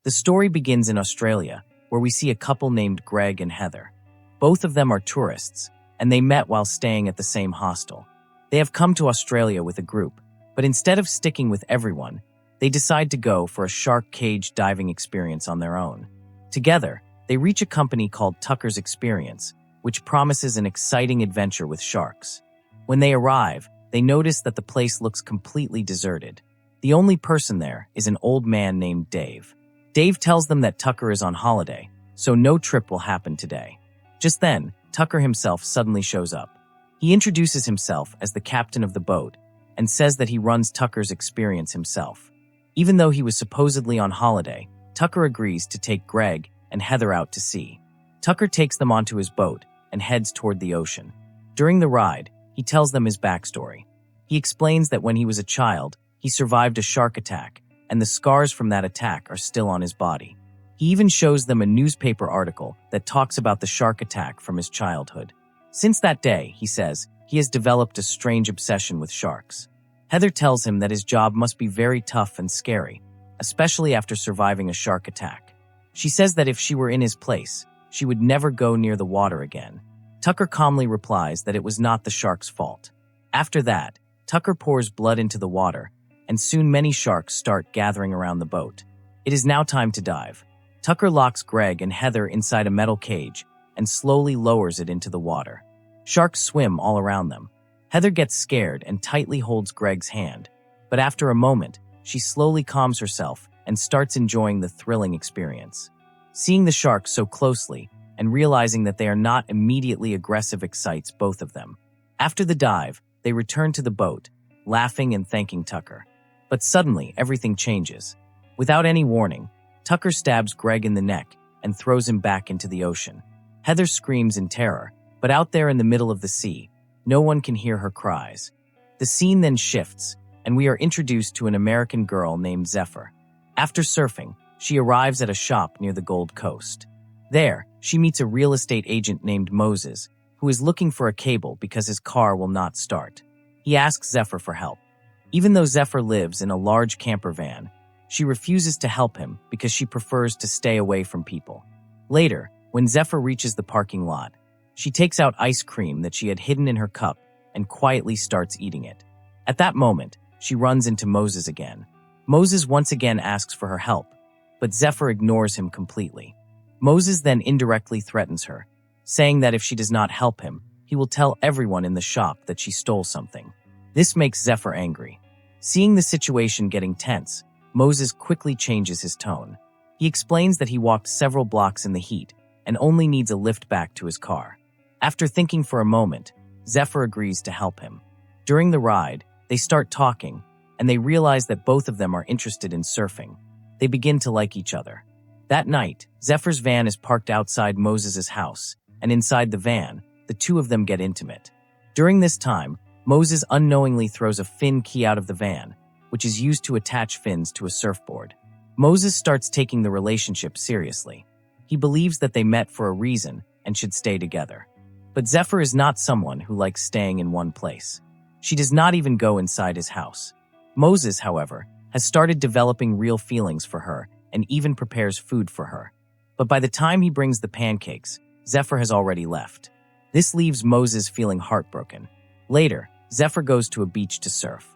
The story begins in Australia, where we see a couple named Greg and Heather. Both of them are tourists, and they met while staying at the same hostel. They have come to Australia with a group, but instead of sticking with everyone, they decide to go for a shark cage diving experience on their own. Together, they reach a company called Tucker's Experience, which promises an exciting adventure with sharks. When they arrive, they notice that the place looks completely deserted. The only person there is an old man named Dave. Dave tells them that Tucker is on holiday, so no trip will happen today. Just then, Tucker himself suddenly shows up. He introduces himself as the captain of the boat and says that he runs Tucker's Experience himself. Even though he was supposedly on holiday, Tucker agrees to take Greg and Heather out to sea. Tucker takes them onto his boat and heads toward the ocean. During the ride, he tells them his backstory. He explains that when he was a child, he survived a shark attack, and the scars from that attack are still on his body. He even shows them a newspaper article that talks about the shark attack from his childhood. Since that day, he says, he has developed a strange obsession with sharks. Heather tells him that his job must be very tough and scary, especially after surviving a shark attack. She says that if she were in his place, she would never go near the water again. Tucker calmly replies that it was not the shark's fault. After that, Tucker pours blood into the water, and soon many sharks start gathering around the boat. It is now time to dive. Tucker locks Greg and Heather inside a metal cage and slowly lowers it into the water. Sharks swim all around them. Heather gets scared and tightly holds Greg's hand, but after a moment, she slowly calms herself and starts enjoying the thrilling experience. Seeing the sharks so closely and realizing that they are not immediately aggressive excites both of them. After the dive, they return to the boat, laughing and thanking Tucker. But suddenly, everything changes. Without any warning, Tucker stabs Greg in the neck and throws him back into the ocean. Heather screams in terror, but out there in the middle of the sea, no one can hear her cries. The scene then shifts, and we are introduced to an American girl named Zephyr. After surfing, she arrives at a shop near the Gold Coast. There, she meets a real estate agent named Moses, who is looking for a cable because his car will not start. He asks Zephyr for help. Even though Zephyr lives in a large camper van, she refuses to help him because she prefers to stay away from people. Later, when Zephyr reaches the parking lot, she takes out ice cream that she had hidden in her cup and quietly starts eating it. At that moment, she runs into Moses again. Moses once again asks for her help, but Zephyr ignores him completely. Moses then indirectly threatens her, saying that if she does not help him, he will tell everyone in the shop that she stole something. This makes Zephyr angry. Seeing the situation getting tense, Moses quickly changes his tone. He explains that he walked several blocks in the heat and only needs a lift back to his car. After thinking for a moment, Zephyr agrees to help him. During the ride, they start talking, and they realize that both of them are interested in surfing. They begin to like each other. That night, Zephyr's van is parked outside Moses' house, and inside the van, the two of them get intimate. During this time, Moses unknowingly throws a fin key out of the van, which is used to attach fins to a surfboard. Moses starts taking the relationship seriously. He believes that they met for a reason and should stay together. But Zephyr is not someone who likes staying in one place. She does not even go inside his house. Moses, however, has started developing real feelings for her and even prepares food for her. But by the time he brings the pancakes, Zephyr has already left. This leaves Moses feeling heartbroken. Later, Zephyr goes to a beach to surf.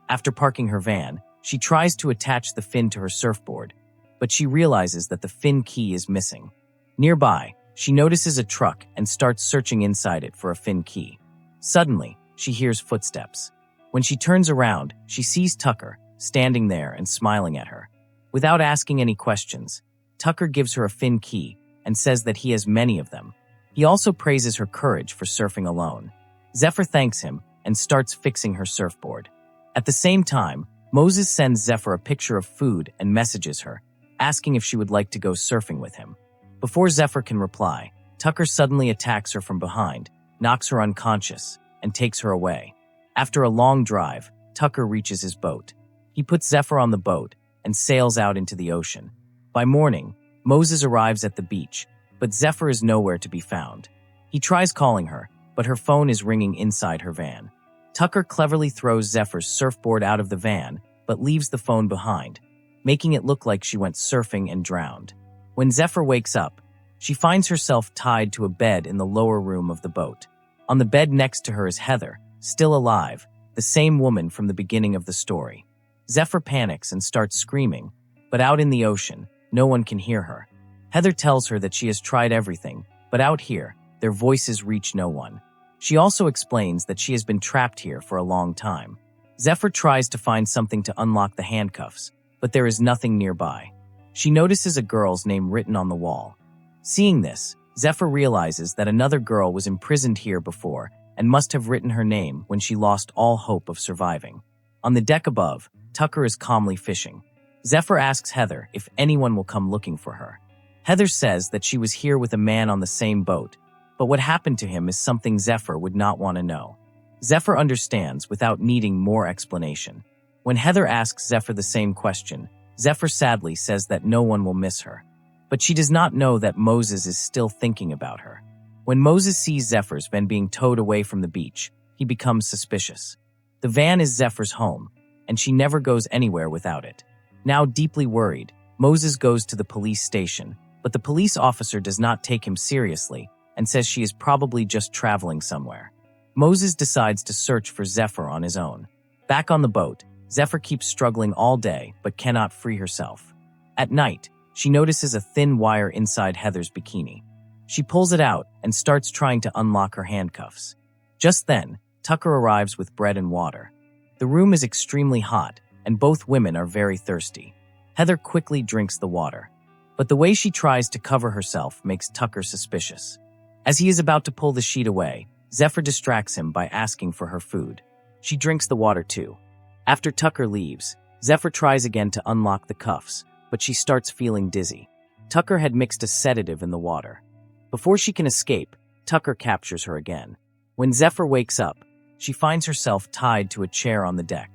After parking her van, she tries to attach the fin to her surfboard, but she realizes that the fin key is missing. Nearby, she notices a truck and starts searching inside it for a fin key. Suddenly, she hears footsteps. When she turns around, she sees Tucker, standing there and smiling at her. Without asking any questions, Tucker gives her a fin key and says that he has many of them. He also praises her courage for surfing alone. Zephyr thanks him and starts fixing her surfboard. At the same time, Moses sends Zephyr a picture of food and messages her, asking if she would like to go surfing with him. Before Zephyr can reply, Tucker suddenly attacks her from behind, knocks her unconscious, and takes her away. After a long drive, Tucker reaches his boat. He puts Zephyr on the boat and sails out into the ocean. By morning, Moses arrives at the beach, but Zephyr is nowhere to be found. He tries calling her, but her phone is ringing inside her van. Tucker cleverly throws Zephyr's surfboard out of the van, but leaves the phone behind. making it look like she went surfing and drowned. When Zephyr wakes up, she finds herself tied to a bed in the lower room of the boat. On the bed next to her is Heather, still alive, the same woman from the beginning of the story. Zephyr panics and starts screaming, but out in the ocean, no one can hear her. Heather tells her that she has tried everything, but out here, their voices reach no one. She also explains that she has been trapped here for a long time. Zephyr tries to find something to unlock the handcuffs, but there is nothing nearby. She notices a girl's name written on the wall. Seeing this, Zephyr realizes that another girl was imprisoned here before and must have written her name when she lost all hope of surviving. On the deck above, Tucker is calmly fishing. Zephyr asks Heather if anyone will come looking for her. Heather says that she was here with a man on the same boat, but what happened to him is something Zephyr would not want to know. Zephyr understands without needing more explanation. When Heather asks Zephyr the same question, Zephyr sadly says that no one will miss her. But she does not know that Moses is still thinking about her. When Moses sees Zephyr's van being towed away from the beach, he becomes suspicious. The van is Zephyr's home, and she never goes anywhere without it. Now deeply worried, Moses goes to the police station, but the police officer does not take him seriously and says she is probably just traveling somewhere. Moses decides to search for Zephyr on his own. Back on the boat, Zephyr keeps struggling all day but cannot free herself. At night, she notices a thin wire inside Heather's bikini. She pulls it out and starts trying to unlock her handcuffs. Just then, Tucker arrives with bread and water. The room is extremely hot, and both women are very thirsty. Heather quickly drinks the water, but the way she tries to cover herself makes Tucker suspicious. As he is about to pull the sheet away, Zephyr distracts him by asking for her food. She drinks the water too. After Tucker leaves, Zephyr tries again to unlock the cuffs, but she starts feeling dizzy. Tucker had mixed a sedative in the water. Before she can escape, Tucker captures her again. When Zephyr wakes up, she finds herself tied to a chair on the deck.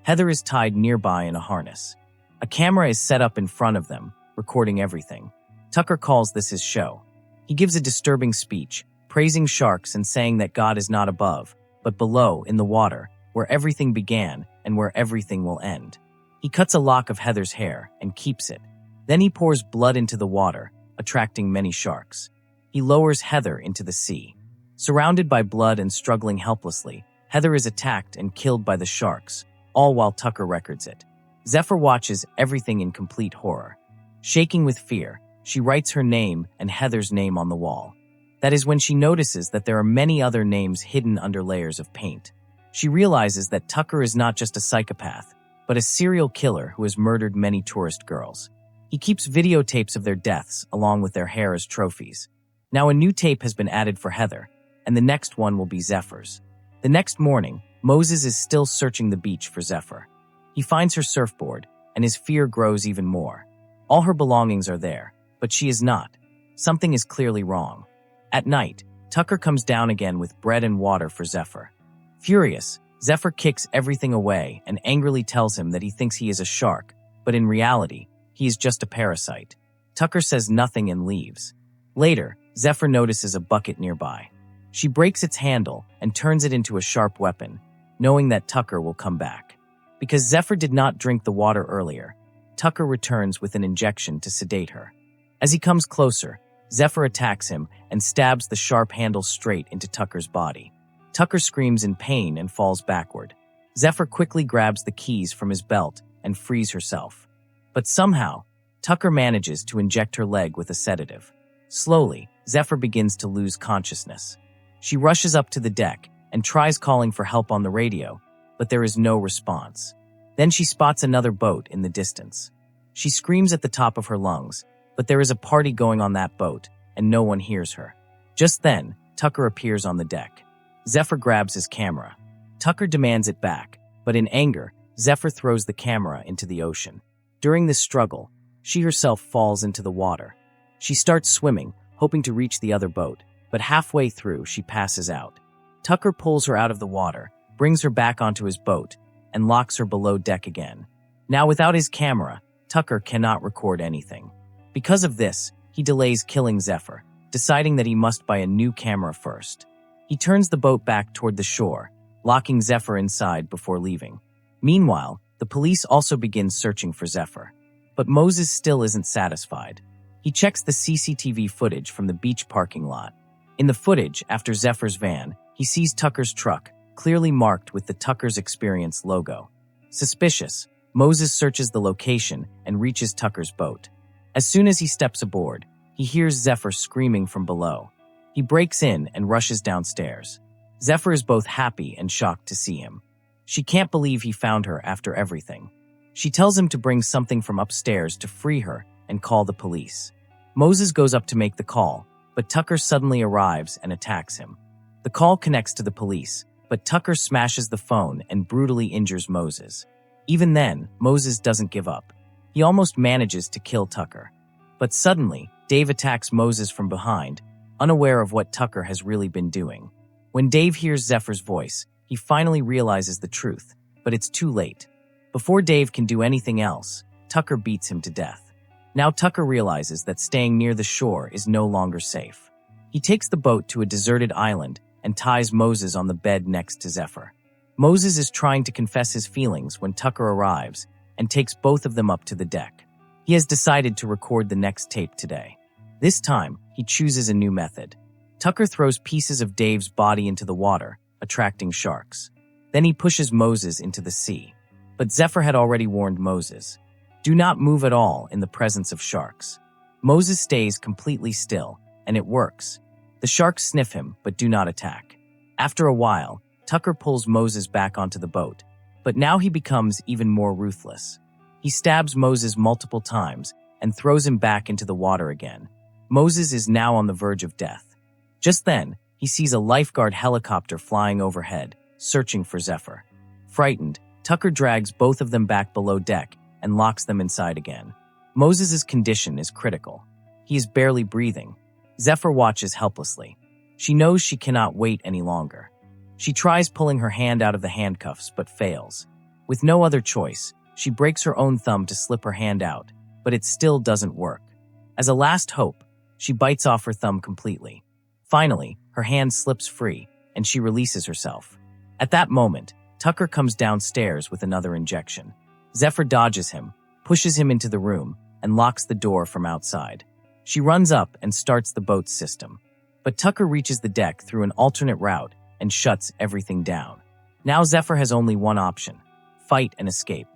Heather is tied nearby in a harness. A camera is set up in front of them, recording everything. Tucker calls this his show. He gives a disturbing speech, praising sharks and saying that God is not above, but below in the water, where everything began and where everything will end. He cuts a lock of Heather's hair and keeps it. Then he pours blood into the water, attracting many sharks. He lowers Heather into the sea. Surrounded by blood and struggling helplessly, Heather is attacked and killed by the sharks, all while Tucker records it. Zephyr watches everything in complete horror. Shaking with fear, she writes her name and Heather's name on the wall. That is when she notices that there are many other names hidden under layers of paint. She realizes that Tucker is not just a psychopath, but a serial killer who has murdered many tourist girls. He keeps videotapes of their deaths along with their hair as trophies. Now a new tape has been added for Heather, and the next one will be Zephyr's. The next morning, Moses is still searching the beach for Zephyr. He finds her surfboard, and his fear grows even more. All her belongings are there, but she is not. Something is clearly wrong. At night, Tucker comes down again with bread and water for Zephyr. Furious, Zephyr kicks everything away and angrily tells him that he thinks he is a shark, but in reality, he is just a parasite. Tucker says nothing and leaves. Later, Zephyr notices a bucket nearby. She breaks its handle and turns it into a sharp weapon, knowing that Tucker will come back. Because Zephyr did not drink the water earlier, Tucker returns with an injection to sedate her. As he comes closer, Zephyr attacks him and stabs the sharp handle straight into Tucker's body. Tucker screams in pain and falls backward. Zephyr quickly grabs the keys from his belt and frees herself. But somehow, Tucker manages to inject her leg with a sedative. Slowly, Zephyr begins to lose consciousness. She rushes up to the deck and tries calling for help on the radio, but there is no response. Then she spots another boat in the distance. She screams at the top of her lungs, but there is a party going on that boat, and no one hears her. Just then, Tucker appears on the deck. Zephyr grabs his camera. Tucker demands it back, but in anger, Zephyr throws the camera into the ocean. During this struggle, she herself falls into the water. She starts swimming, hoping to reach the other boat, but halfway through, she passes out. Tucker pulls her out of the water, brings her back onto his boat, and locks her below deck again. Now without his camera, Tucker cannot record anything. Because of this, he delays killing Zephyr, deciding that he must buy a new camera first. He turns the boat back toward the shore, locking Zephyr inside before leaving. Meanwhile, the police also begin searching for Zephyr. But Moses still isn't satisfied. He checks the CCTV footage from the beach parking lot. In the footage, after Zephyr's van, he sees Tucker's truck, clearly marked with the Tucker's Experience logo. Suspicious, Moses searches the location and reaches Tucker's boat. As soon as he steps aboard, he hears Zephyr screaming from below. He breaks in and rushes downstairs. Zephyr is both happy and shocked to see him. She can't believe he found her after everything. She tells him to bring something from upstairs to free her and call the police. Moses goes up to make the call, but Tucker suddenly arrives and attacks him. The call connects to the police, but Tucker smashes the phone and brutally injures Moses. Even then, Moses doesn't give up. He almost manages to kill Tucker. But suddenly, Dave attacks Moses from behind, unaware of what Tucker has really been doing. When Dave hears Zephyr's voice, he finally realizes the truth, but it's too late. Before Dave can do anything else, Tucker beats him to death. Now Tucker realizes that staying near the shore is no longer safe. He takes the boat to a deserted island and ties Moses on the bed next to Zephyr. Moses is trying to confess his feelings when Tucker arrives and takes both of them up to the deck. He has decided to record the next tape today. This time, he chooses a new method. Tucker throws pieces of Dave's body into the water, attracting sharks. Then he pushes Moses into the sea. But Zephyr had already warned Moses. Do not move at all in the presence of sharks. Moses stays completely still, and it works. The sharks sniff him, but do not attack. After a while, Tucker pulls Moses back onto the boat, but now he becomes even more ruthless. He stabs Moses multiple times and throws him back into the water again. Moses is now on the verge of death. Just then, he sees a lifeguard helicopter flying overhead, searching for Zephyr. Frightened, Tucker drags both of them back below deck and locks them inside again. Moses' condition is critical. He is barely breathing. Zephyr watches helplessly. She knows she cannot wait any longer. She tries pulling her hand out of the handcuffs, but fails. With no other choice, she breaks her own thumb to slip her hand out, but it still doesn't work. As a last hope, she bites off her thumb completely. Finally, her hand slips free, and she releases herself. At that moment, Tucker comes downstairs with another injection. Zephyr dodges him, pushes him into the room, and locks the door from outside. She runs up and starts the boat's system. But Tucker reaches the deck through an alternate route and shuts everything down. Now Zephyr has only one option: fight and escape.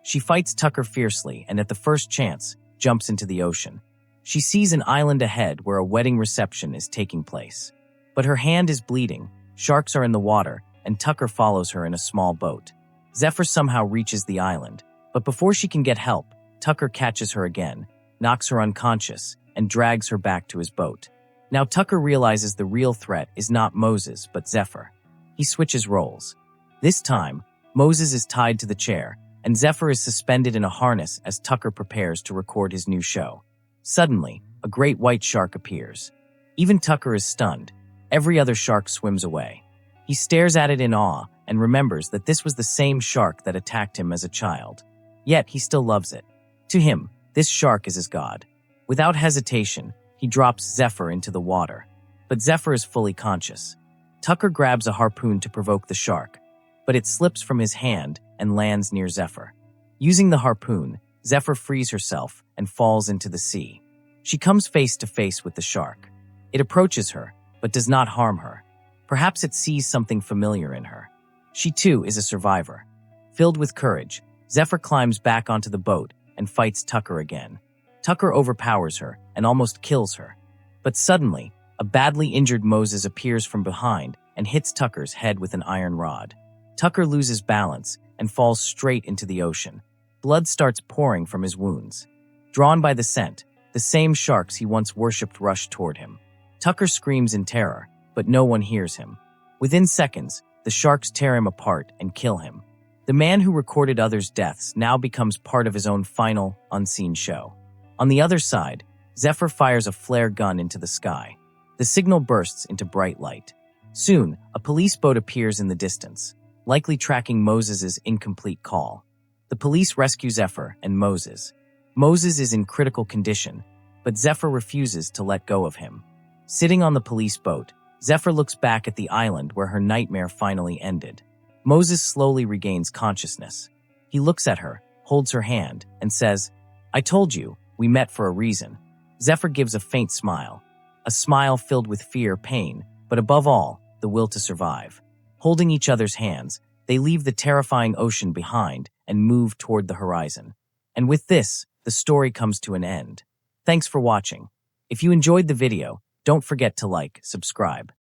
She fights Tucker fiercely and at the first chance, jumps into the ocean. She sees an island ahead where a wedding reception is taking place. But her hand is bleeding, sharks are in the water, and Tucker follows her in a small boat. Zephyr somehow reaches the island, but before she can get help, Tucker catches her again, knocks her unconscious, and drags her back to his boat. Now Tucker realizes the real threat is not Moses, but Zephyr. He switches roles. This time, Moses is tied to the chair, and Zephyr is suspended in a harness as Tucker prepares to record his new show. Suddenly, a great white shark appears. Even Tucker is stunned. Every other shark swims away. He stares at it in awe and remembers that this was the same shark that attacked him as a child. Yet he still loves it. To him, this shark is his god. Without hesitation, he drops Zephyr into the water. But Zephyr is fully conscious. Tucker grabs a harpoon to provoke the shark, but it slips from his hand and lands near Zephyr. Using the harpoon, Zephyr frees herself and falls into the sea. She comes face to face with the shark. It approaches her, but does not harm her. Perhaps it sees something familiar in her. She too is a survivor. Filled with courage, Zephyr climbs back onto the boat and fights Tucker again. Tucker overpowers her and almost kills her. But suddenly, a badly injured Moses appears from behind and hits Tucker's head with an iron rod. Tucker loses balance and falls straight into the ocean. Blood starts pouring from his wounds. Drawn by the scent, the same sharks he once worshipped rush toward him. Tucker screams in terror, but no one hears him. Within seconds, the sharks tear him apart and kill him. The man who recorded others' deaths now becomes part of his own final, unseen show. On the other side, Zephyr fires a flare gun into the sky. The signal bursts into bright light. Soon, a police boat appears in the distance, likely tracking Moses' incomplete call. The police rescue Zephyr and Moses. Moses is in critical condition, but Zephyr refuses to let go of him. Sitting on the police boat, Zephyr looks back at the island where her nightmare finally ended. Moses slowly regains consciousness. He looks at her, holds her hand, and says, I told you, we met for a reason. Zephyr gives a faint smile. A smile filled with fear, pain, but above all, the will to survive. Holding each other's hands, they leave the terrifying ocean behind and move toward the horizon. And with this, the story comes to an end. Thanks for watching. If you enjoyed the video, don't forget to like, subscribe.